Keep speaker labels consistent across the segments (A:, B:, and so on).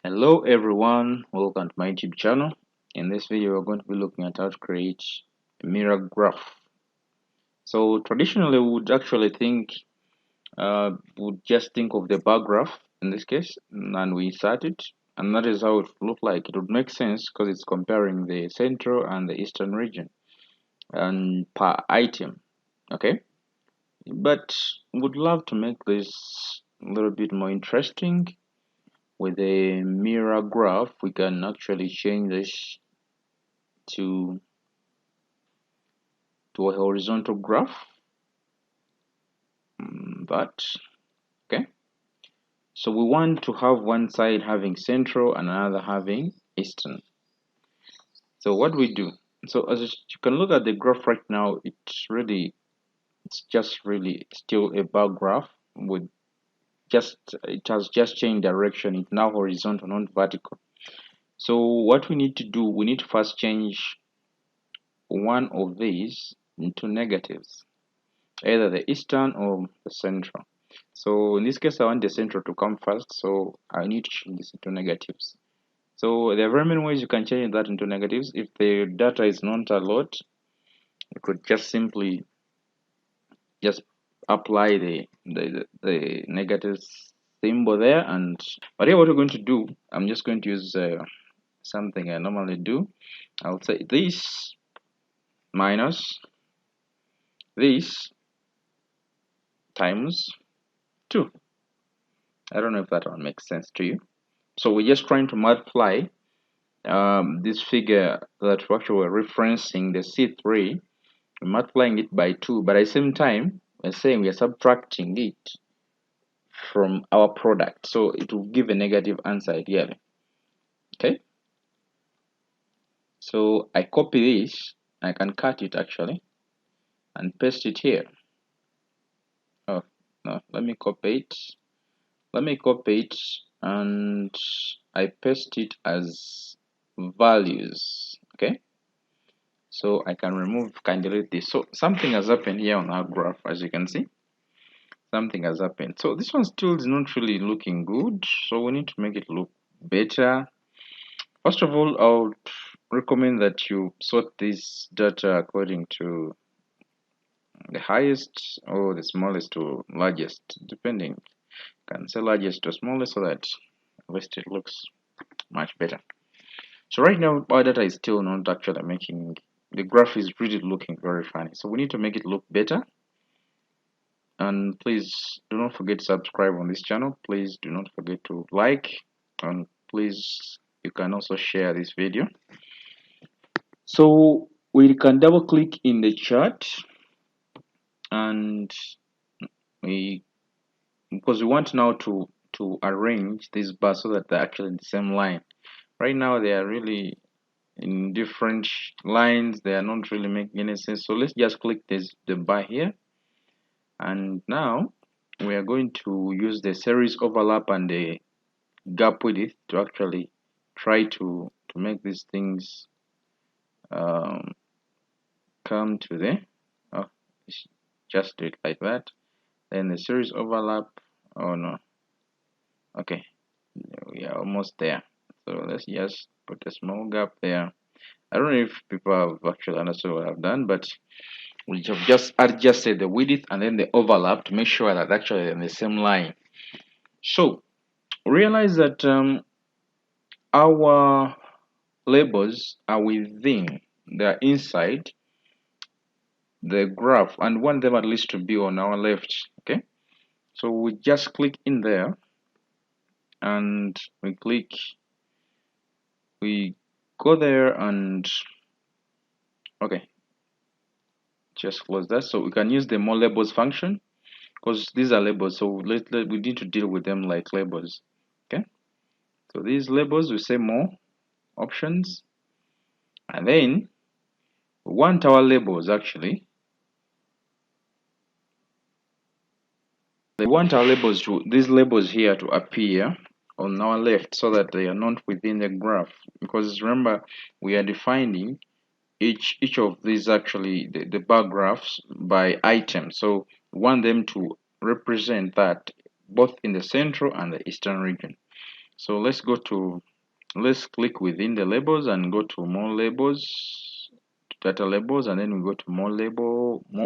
A: Hello everyone, welcome to my YouTube channel. In this video, we're going to be looking at how to create a mirror graph. So traditionally, we would actually would just think of the bar graph in this case, and we insert it, and that is how it would look like. It would make sense because it's comparing the central and the eastern region and per item. Okay, but would love to make this a little bit more interesting. With a mirror graph, we can actually change this to a horizontal graph. But okay, so we want to have one side having central and another having eastern. So what we do, so as you can look at the graph right now, it's just really still a bar graph with just it has just changed direction. It's now horizontal, not vertical. So what we need to do, we need to first change one of these into negatives, either the eastern or the central. So in this case, I want the central to come first, so I need to change this into negatives. So there are very many ways you can change that into negatives. If the data is not a lot, you could just simply just apply the negative symbol there. And but here, what we're going to do, I'm just going to use something I normally do. I'll say this minus this times 2. I don't know if that one makes sense to you. So we're just trying to multiply this figure that we actually were referencing, the C3, we're multiplying it by 2, but at the same time, we're saying we're subtracting it from our product. So it will give a negative answer ideally. Okay? So I copy this, I can cut it actually, and paste it here. Oh, no, let me copy it. Let me copy it, and I paste it as values. Okay? So I can delete this. So something has happened here on our graph, as you can see. Something has happened. So this one still is not really looking good. So we need to make it look better. First of all, I would recommend that you sort this data according to the highest or the smallest to largest, depending. You can say largest to smallest so that at least it looks much better. So right now, our data is still not actually making, the graph is really looking very funny. So we need to make it look better. And please do not forget to subscribe on this channel. Please do not forget to like, and please you can also share this video. So we can double click in the chart, and we, because we want now to arrange these bars so that they're actually in the same line. Right now they are really in different lines, they are not really making any sense. So let's just click the bar here, and now we are going to use the series overlap and the gap width to actually try to make these things um, come to the oh, just do it like that. Then the series overlap. Oh no, okay, we are almost there. So let's just put a small gap there. I don't know if people have actually understood what I've done, but we have just adjusted the width and then the overlap to make sure that actually they're in the same line. So realize that our labels are within, they're inside the graph, and want them at least to be on our left. Okay, so we just click in there and we go there, and okay, just close that. So we can use the more labels function because these are labels, so we need to deal with them like labels. Okay, so these labels, we say more options, and then we want our labels actually, we want our labels to, these labels here, to appear on our left so that they are not within the graph, because remember we are defining each of these actually the bar graphs by item, so we want them to represent that both in the central and the eastern region. So let's click within the labels and go to more labels, data labels, and then we go to more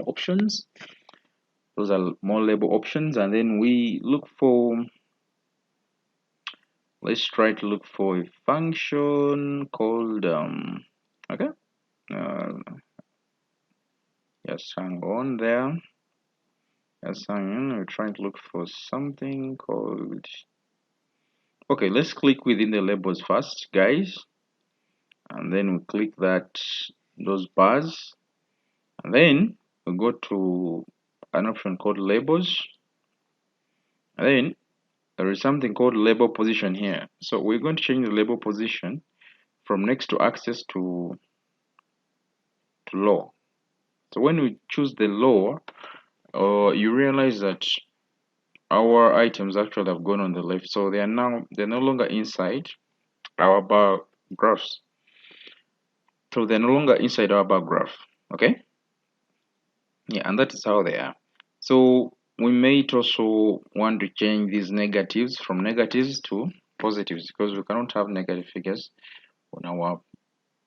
A: options. Those are more label options, and then we look for, let's try to look for a function called okay, uh, just hang on there. Just hang on. We're trying to look for something called, okay, let's click within the labels first, guys, and then we click those bars, and then we go to an option called labels, and then there is something called label position here. So we're going to change the label position from next to access to low. So when we choose the lower, you realize that our items actually have gone on the left, so they're no longer inside our bar graphs. So they're no longer inside our bar graph. Okay, yeah, and that is how they are. So we may also want to change these negatives from negatives to positives, because we cannot have negative figures on our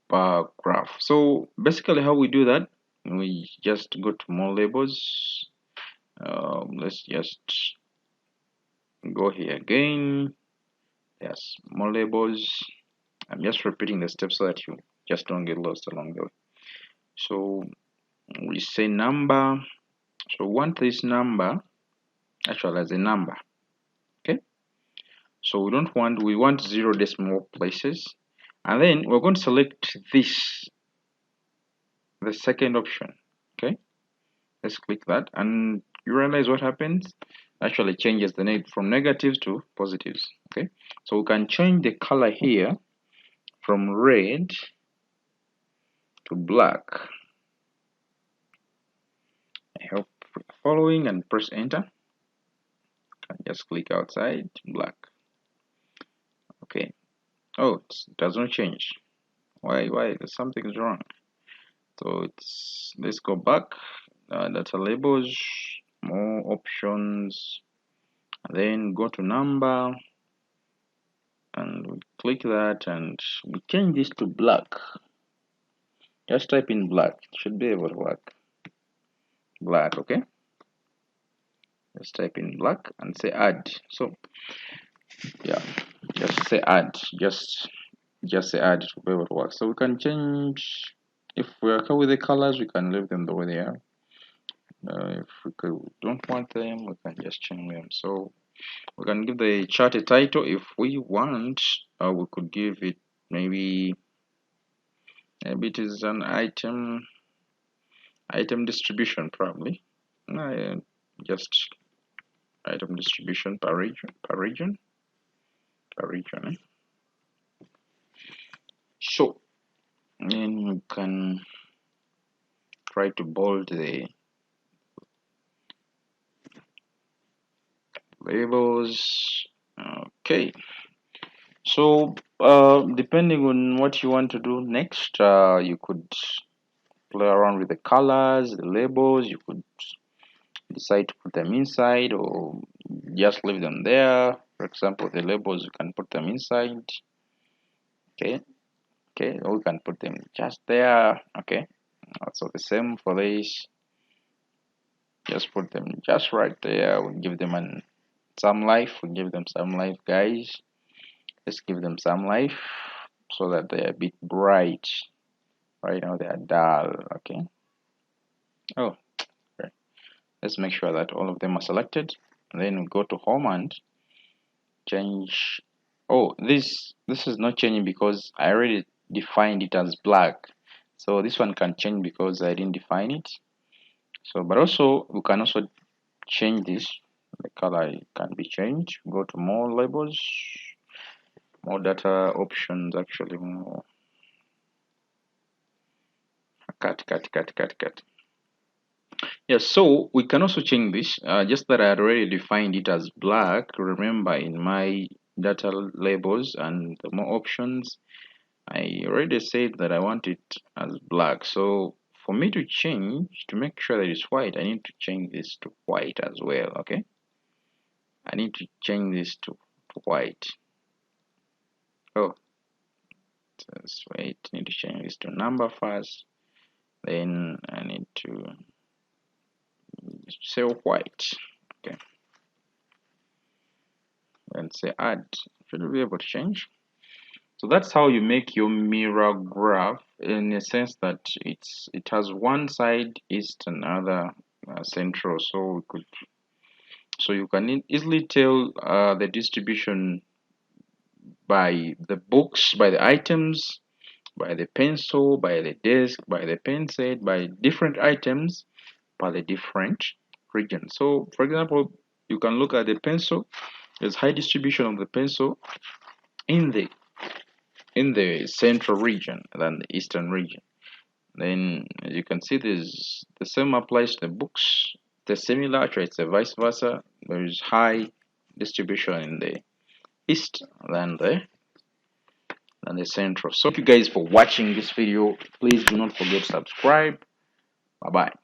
A: bar graph. So basically how we do that, we just go to more labels. Let's just go here again. Yes, more labels. I'm just repeating the steps so that you just don't get lost along the way. So we say number. So we want this number actually as a number. Okay, so we want 0 decimal places, and then we're going to select the second option. Okay, let's click that, and you realize what happens. Actually changes the name from negatives to positives. Okay, so we can change the color here from red to black. I hope you're following, and press enter. And just click outside black. Okay, oh, it does not change. Why something's wrong. So let's go back, data labels, more options, and then go to number, and we click that, and we change this to black. Just type in black, it should be able to work. Black. Okay, just type in black and say add. So yeah, just say add, just say add, it will be able to work. So we can change, if we're okay with the colors, we can leave them the way they are. If we don't want them, we can just change them. So we can give the chart a title if we want. We could give it maybe it is an item distribution, probably. Just item distribution per region. Eh? So then we can try to bold the labels. Okay, so depending on what you want to do next, you could play around with the colors, the labels. You could decide to put them inside or just leave them there. For example, the labels, you can put them inside. Okay, or we can put them just there. Okay, so the same for this. Just put them just right there. We give them some life. We give them some life, guys. Let's give them some life so that they're a bit bright. Right now they are dull. Okay. Oh, okay. Let's make sure that all of them are selected. And then we go to home and change. Oh, this is not changing because I already defined it as black. So this one can change because I didn't define it. So, but also we can also change this. The color can be changed. Go to more labels, more data options. Actually, more cut. Yes, so we can also change this, just that I had already defined it as black. Remember, in my data labels and the more options, I already said that I want it as black. So for me to change, to make sure that it's white, I need to change this to white as well, okay? I need to change this to white. Oh, just wait, need to change this to number first, then I need to say white. Okay, and say add. Should be able to change. So that's how you make your mirror graph, in a sense that it has one side east and other central. So you can easily tell the distribution by the books, by the items, by the pencil, by the desk, by the pen set, by different items, by the different regions. So for example, you can look at the pencil. There's high distribution of the pencil in the central region than the eastern region. Then as you can see, there's the same applies to the books. The similar, actually it's a vice versa. There is high distribution in the east than the central. So thank you guys for watching this video. Please do not forget to subscribe. Bye bye.